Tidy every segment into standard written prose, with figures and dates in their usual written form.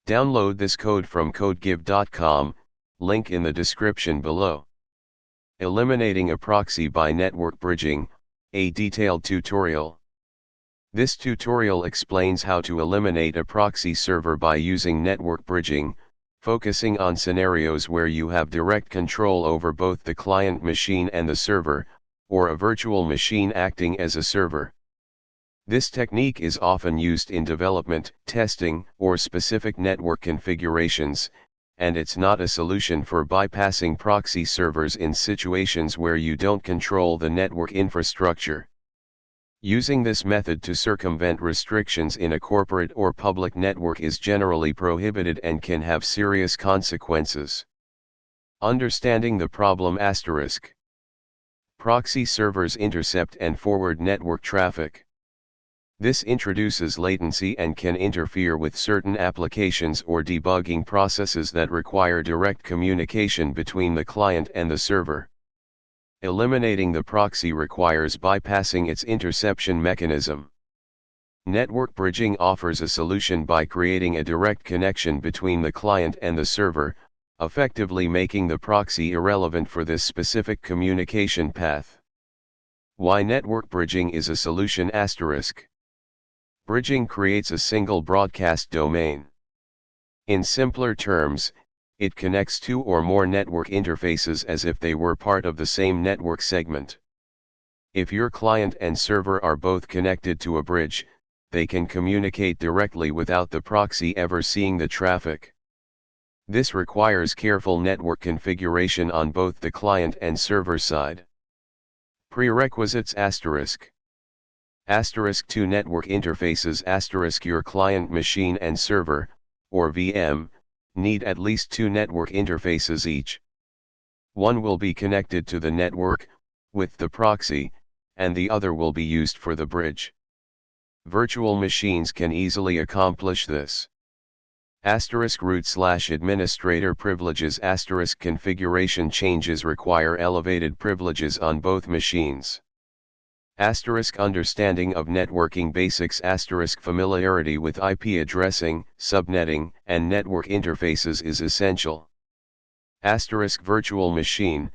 Download this code from codegive.com, link in the description below. Eliminating a proxy by network bridging, a detailed tutorial. This tutorial explains how to eliminate a proxy server by using network bridging, focusing on scenarios where you have direct control over both the client machine and the server, or a virtual machine acting as a server. This technique is often used in development, testing, or specific network configurations, and it's not a solution for bypassing proxy servers in situations where you don't control the network infrastructure. Using this method to circumvent restrictions in a corporate or public network is generally prohibited and can have serious consequences. Understanding the problem *. Proxy servers intercept and forward network traffic. This introduces latency and can interfere with certain applications or debugging processes that require direct communication between the client and the server. Eliminating the proxy requires bypassing its interception mechanism. Network bridging offers a solution by creating a direct connection between the client and the server, effectively making the proxy irrelevant for this specific communication path. Why network bridging is a solution *. Bridging creates a single broadcast domain. In simpler terms, it connects two or more network interfaces as if they were part of the same network segment. If your client and server are both connected to a bridge, they can communicate directly without the proxy ever seeing the traffic. This requires careful network configuration on both the client and server side. Prerequisites *. Two network interfaces * Your client machine and server, or VM, need at least two network interfaces each. One will be connected to the network, with the proxy, and the other will be used for the bridge. Virtual machines can easily accomplish this. *Root/administrator privileges * Configuration changes require elevated privileges on both machines. Understanding of networking basics * Familiarity with IP addressing, subnetting, and network interfaces is essential. Virtual machine,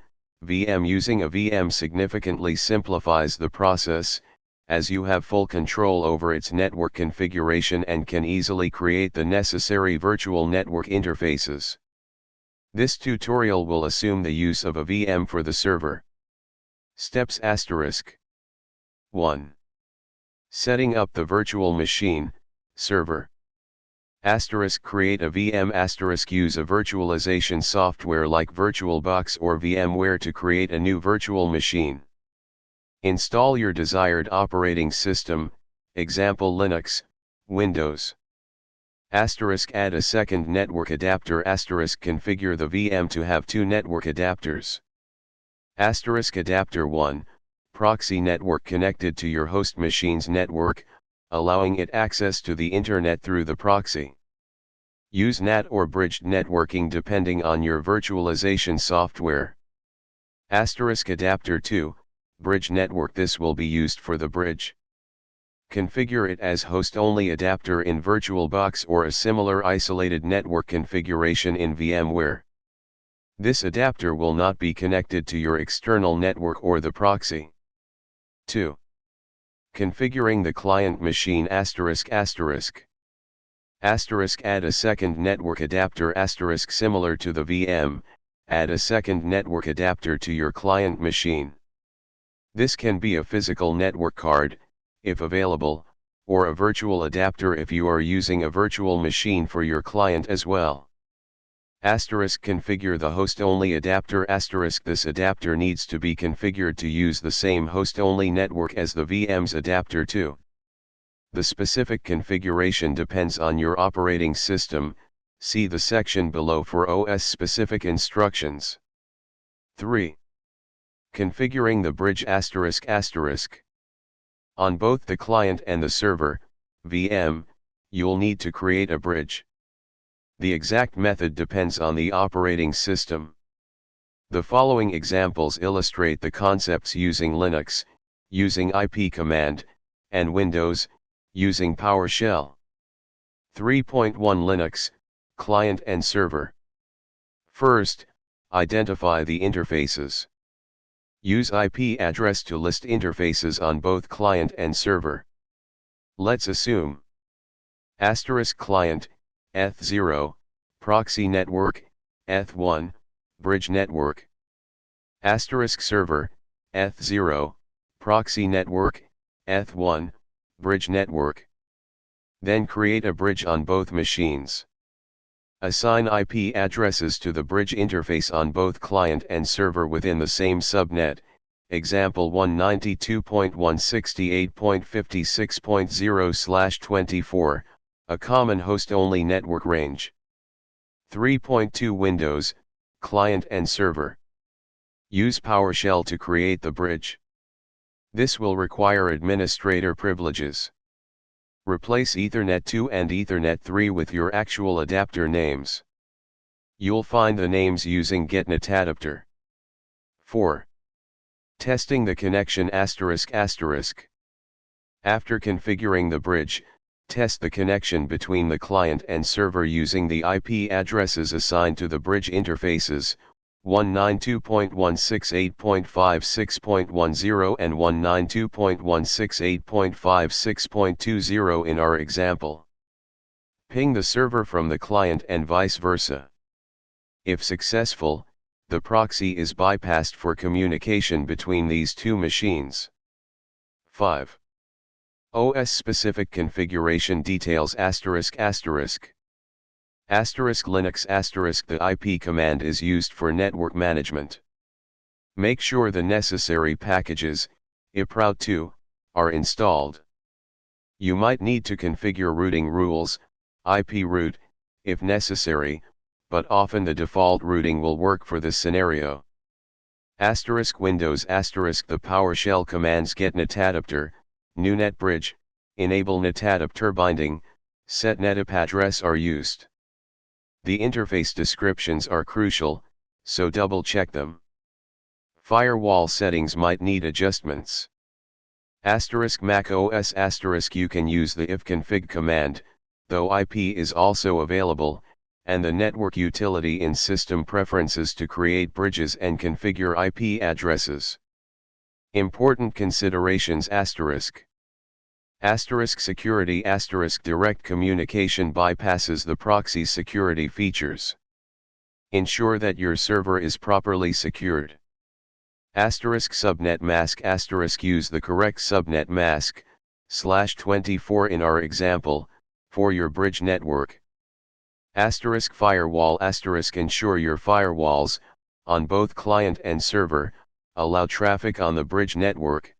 VM. Using a VM significantly simplifies the process, as you have full control over its network configuration and can easily create the necessary virtual network interfaces. This tutorial will assume the use of a VM for the server. Steps * 1. Setting up the virtual machine, server. Create a VM * Use a virtualization software like VirtualBox or VMware to create a new virtual machine. Install your desired operating system, example Linux, Windows. Add a second network adapter * Configure the VM to have two network adapters. Adapter 1. Proxy network connected to your host machine's network, allowing it access to the internet through the proxy. Use NAT or bridged networking depending on your virtualization software. Adapter 2, bridge network. This will be used for the bridge. Configure it as host-only adapter in VirtualBox or a similar isolated network configuration in VMware. This adapter will not be connected to your external network or the proxy. 2. Configuring the client machine ***. Add a second network adapter * Similar to the VM, add a second network adapter to your client machine. This can be a physical network card, if available, or a virtual adapter if you are using a virtual machine for your client as well. Configure the host-only adapter *. This adapter needs to be configured to use the same host-only network as the VM's adapter 2. The specific configuration depends on your operating system. See the section below for OS-specific instructions. 3. Configuring the bridge ***. On both the client and the server, VM, you'll need to create a bridge. The exact method depends on the operating system. The following examples illustrate the concepts using Linux, using IP command, and Windows, using PowerShell. 3.1 Linux, Client and server. First, identify the interfaces. Use IP address to list interfaces on both client and server. Let's assume *client, eth0, proxy network, eth1, bridge network. *server, eth0, proxy network, eth1, bridge network. Then create a bridge on both machines. Assign IP addresses to the bridge interface on both client and server within the same subnet, example 192.168.56.0/24, a common host-only network range. 3.2 Windows, client and server. Use PowerShell to create the bridge. This will require administrator privileges. Replace Ethernet 2 and Ethernet 3 with your actual adapter names. You'll find the names using getNetAdapter. 4. Testing the connection ****. After configuring the bridge, test the connection between the client and server using the IP addresses assigned to the bridge interfaces, 192.168.56.10 and 192.168.56.20 in our example. Ping the server from the client and vice versa. If successful, the proxy is bypassed for communication between these two machines. 5. OS-specific configuration details ****. Linux ***. The IP command is used for network management. Make sure the necessary packages, iprout2, are installed. You might need to configure routing rules, iproute, if necessary, but often the default routing will work for this scenario. **Windows *** The PowerShell commands getNetAdapter, new NetBridge, enable NetAdapter binding, set netip address are used. The interface descriptions are crucial, so double-check them. Firewall settings might need adjustments. **Mac OS ** You can use the ifconfig command, though IP is also available, and the network utility in System Preferences to create bridges and configure IP addresses. Important considerations ***. Security ** Direct communication bypasses the proxy security features. Ensure that your server is properly secured. Subnet mask * Use the correct subnet mask, /24 in our example, for your bridge network. Firewall * Ensure your firewalls, on both client and server, allow traffic on the bridge network.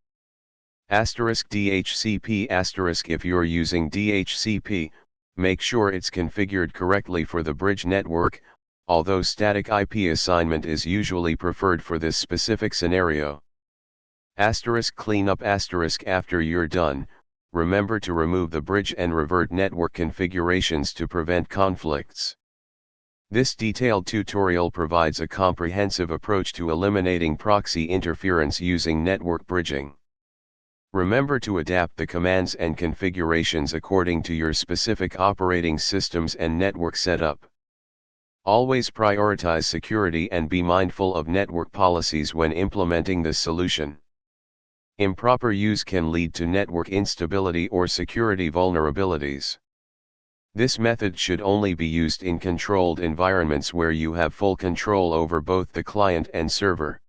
DHCP * If you're using DHCP, make sure it's configured correctly for the bridge network, although static IP assignment is usually preferred for this specific scenario. Cleanup * After you're done, remember to remove the bridge and revert network configurations to prevent conflicts. This detailed tutorial provides a comprehensive approach to eliminating proxy interference using network bridging. Remember to adapt the commands and configurations according to your specific operating systems and network setup. Always prioritize security and be mindful of network policies when implementing this solution. Improper use can lead to network instability or security vulnerabilities. This method should only be used in controlled environments where you have full control over both the client and server.